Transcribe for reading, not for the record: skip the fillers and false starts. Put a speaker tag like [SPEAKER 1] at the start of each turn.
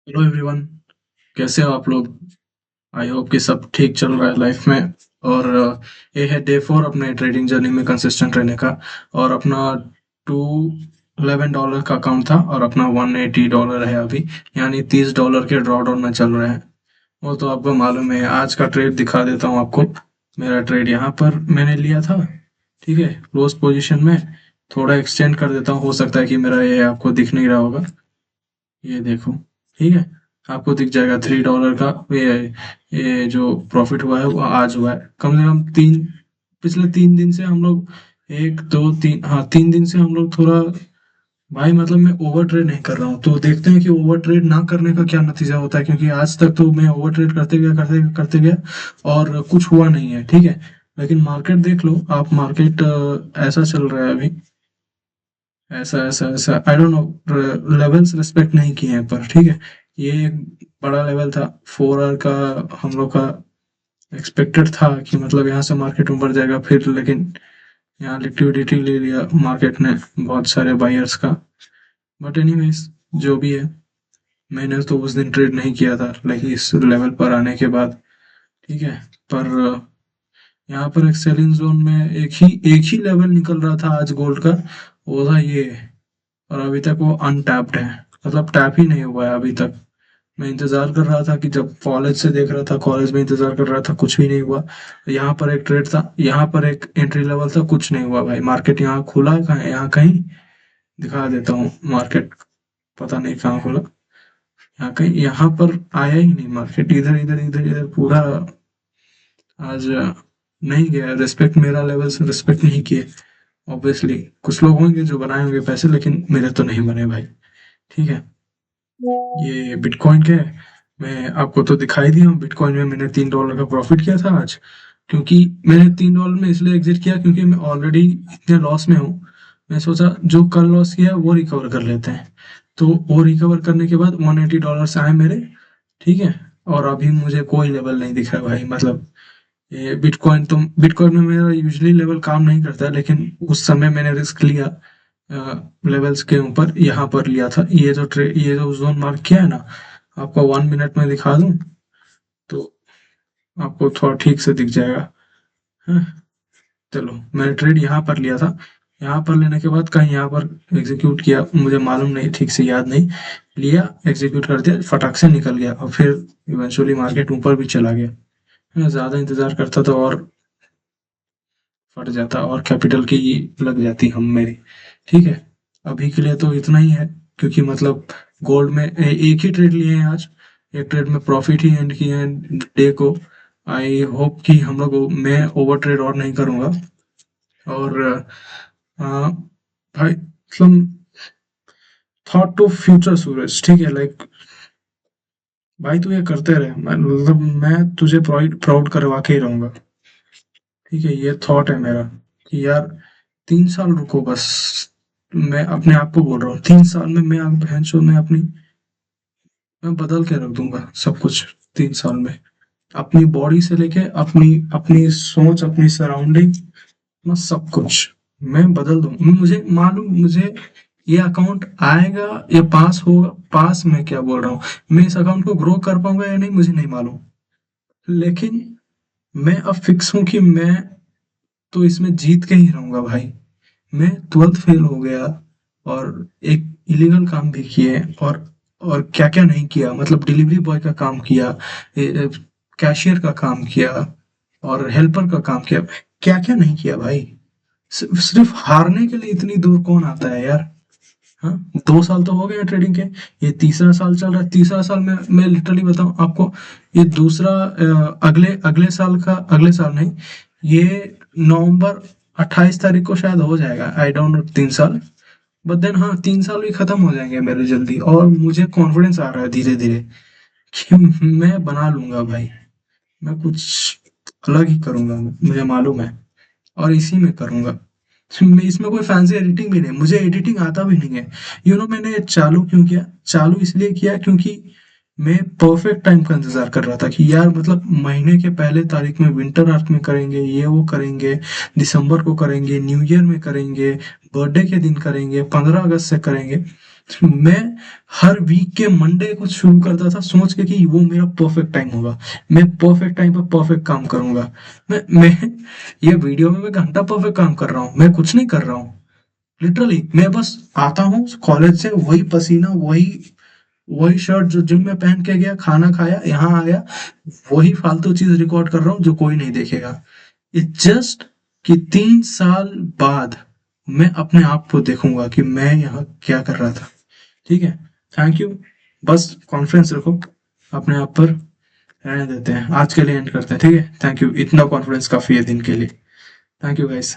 [SPEAKER 1] Hello everyone. कैसे हो आप लोग? आई होप कि सब ठीक चल रहा है लाइफ में। और ये है डे 4 अपने ट्रेडिंग जर्नी में कंसिस्टेंट रहने का। और अपना $211 का अकाउंट था और अपना $180 है अभी, यानी $30 के ड्रॉ डाउन में चल रहे हैं। वो तो आपको मालूम है। आज का ट्रेड दिखा देता हूँ आपको। मेरा ट्रेड यहाँ पर मैंने लिया था, ठीक है, क्लोज पोजीशन में। थोड़ा एक्सटेंड कर देता हूँ, हो सकता है कि मेरा ये आपको दिख नहीं रहा होगा। ये देखो, ठीक है, आपको दिख जाएगा $3 का। ये जो प्रॉफिट हुआ है वो आज हुआ है। कम से कम पिछले 3 दिन से हम लोग, एक दो तीन, हाँ 3 दिन से हम लोग थोड़ा, भाई मतलब मैं ओवर ट्रेड नहीं कर रहा हूँ। तो देखते हैं कि ओवर ट्रेड ना करने का क्या नतीजा होता है, क्योंकि आज तक तो मैं ओवर ट्रेड करते गया और कुछ हुआ नहीं है, ठीक है। लेकिन मार्केट देख लो आप, मार्केट ऐसा चल रहा है अभी, ऐसा ऐसा ऐसा, I don't know, levels respect नहीं किए हैं पर ठीक है। ये एक बड़ा लेवल था 4 आवर का। हम लोग का एक्सपेक्टेड था कि मतलब यहाँ से मार्केट ऊपर जाएगा फिर, लेकिन यहाँ लिक्विडिटी ले लिया मार्केट ने बहुत सारे बायर्स का। बट एनीवेज, जो भी है, मैंने तो उस दिन ट्रेड नहीं किया था, लेकिन इस लेवल पर आने के बाद, ठीक है। पर यहाँ पर एक सेलिंग जोन में एक ही लेवल निकल रहा था आज गोल्ड का, वो था ये। और अभी तक वो अनटैप्ड है, मतलब टैप ही नहीं हुआ है अभी तक। मैं इंतजार कर रहा था कि जब कॉलेज से देख रहा था, कॉलेज में इंतजार कर रहा था, कुछ भी नहीं हुआ। यहाँ पर एक ट्रेड था, यहाँ पर एक एंट्री लेवल था, कुछ नहीं हुआ भाई। मार्केट यहाँ खुला है कहाँ, यहाँ कहीं दिखा देता हूँ मार्केट, पता नहीं कहाँ खुला। यहाँ कहीं, यहाँ पर आया ही नहीं मार्केट, इधर इधर इधर इधर पूरा आज नहीं गया। रिस्पेक्ट, मेरा लेवल से रिस्पेक्ट नहीं किए। ऑब्वियसली कुछ लोग होंगे जो बनाए होंगे पैसे, लेकिन मेरे तो नहीं बने भाई, ठीक है। ये बिटकॉइन के, मैं आपको तो दिखाई दिया हूँ। बिटकॉइन में मैंने $3 का प्रॉफिट किया था आज। क्योंकि मैंने $3 में इसलिए एग्जिट किया क्योंकि मैं ऑलरेडी इतने लॉस में हूँ। मैं सोचा जो कल लॉस किया वो रिकवर कर लेते हैं। तो वो रिकवर करने के बाद $180 आए मेरे, ठीक है। और अभी मुझे कोई लेवल नहीं दिख रहा भाई, मतलब ये बिटकॉइन में मेरा यूजली लेवल काम नहीं करता, लेकिन उस समय मैंने रिस्क लिया लेवल्स के ऊपर। यहाँ पर लिया था। ये जो जोन मार्क किया है ना, आपको 1 मिनट में दिखा दूं तो आपको थोड़ा ठीक से दिख जाएगा। हाँ, चलो, मैंने ट्रेड यहाँ पर लिया था। यहाँ पर लेने के बाद कहीं यहाँ पर एग्जीक्यूट किया, मुझे मालूम नहीं, ठीक से याद नहीं। लिया, एग्जीक्यूट कर दिया, फटाक से निकल गया और फिर इवेंचुअली मार्केट ऊपर भी चला गया। मैं ज्यादा इंतजार करता तो और फट जाता और कैपिटल की लग जाती हम मेरी, ठीक है। अभी के लिए तो इतना ही है, क्योंकि मतलब गोल्ड में एक ही ट्रेड लिए हैं आज। एक ट्रेड में प्रॉफिट ही एंड किए हैं डे को। आई होप कि हम लोग, मैं ओवर ट्रेड और नहीं करूंगा। और भाई मतलब थॉट टू फ्यूचर सूरज, ठीक है, लाइक भाई तू ये करते रहे, मतलब मैं तुझे प्राउड प्राउड करवा के ही रहूंगा, ठीक है। ये थॉट है मेरा कि यार 3 साल रुको बस। मैं अपने आप को बोल रहा हूँ 3 साल में मैं बहन चो मैं अपनी, मैं बदल के रख दूंगा सब कुछ 3 साल में। अपनी बॉडी से लेके अपनी अपनी सोच, अपनी सराउंडिंग, अपना सब कुछ मैं बदल दूँ। मुझे मालूम, मुझे ये अकाउंट आएगा या पास होगा, पास मैं क्या बोल रहा हूँ, मैं इस अकाउंट को ग्रो कर पाऊंगा या नहीं मुझे नहीं मालूम। लेकिन मैं अब फिक्स हूँ कि मैं तो इसमें जीत के ही रहूंगा भाई। मैं 12th फेल हो गया और एक इलीगल काम भी किए, और क्या क्या नहीं किया, मतलब डिलीवरी बॉय का काम किया, कैशियर का काम किया, और हेल्पर का काम किया। क्या क्या नहीं किया भाई। सिर्फ हारने के लिए इतनी दूर कौन आता है यार। हाँ, 2 साल तो हो गए ट्रेडिंग के, ये तीसरा साल चल रहा है। तीसरा साल में मैं लिटरली बताऊं आपको, ये दूसरा अगले अगले साल का, अगले साल नहीं, ये नवंबर 28 तारीख को शायद हो जाएगा, आई डोंट नो, 3 साल। बट देन हाँ, 3 साल भी खत्म हो जाएंगे मेरे जल्दी, और मुझे कॉन्फिडेंस आ रहा है धीरे धीरे कि मैं बना लूंगा भाई। मैं कुछ अलग ही करूंगा, मुझे मालूम है, और इसी में करूंगा। मैं इसमें कोई फैंसी एडिटिंग भी नहीं, मुझे एडिटिंग आता भी नहीं है। मैंने चालू क्यों किया, चालू इसलिए किया क्योंकि मैं परफेक्ट टाइम का इंतजार कर रहा था कि यार मतलब महीने के पहले तारीख में विंटर आर्क में करेंगे, ये वो करेंगे, दिसंबर को करेंगे, न्यू ईयर में करेंगे, बर्थडे के दिन करेंगे, 15 अगस्त से करेंगे। मैं हर वीक के मंडे को शुरू करता था सोच के कि वो मेरा परफेक्ट टाइम होगा, मैं परफेक्ट टाइम पर परफेक्ट काम करूंगा। मैं ये वीडियो में मैं घंटा परफेक्ट काम कर रहा हूँ, मैं कुछ नहीं कर रहा हूँ। लिटरली मैं बस आता हूँ कॉलेज से, वही पसीना, वही वही शर्ट जो जिम में पहन के गया, खाना खाया, यहाँ आया, वही फालतू चीज रिकॉर्ड कर रहा हूँ जो कोई नहीं देखेगा। इट्स जस्ट कि 3 साल बाद मैं अपने आप को देखूंगा कि मैं यहाँ क्या कर रहा था। ठीक है, थैंक यू। बस कॉन्फिडेंस रखो अपने आप पर, रहने देते हैं, आज के लिए एंड करते हैं। ठीक है, थैंक यू, इतना कॉन्फिडेंस काफी है दिन के लिए। Thank you guys.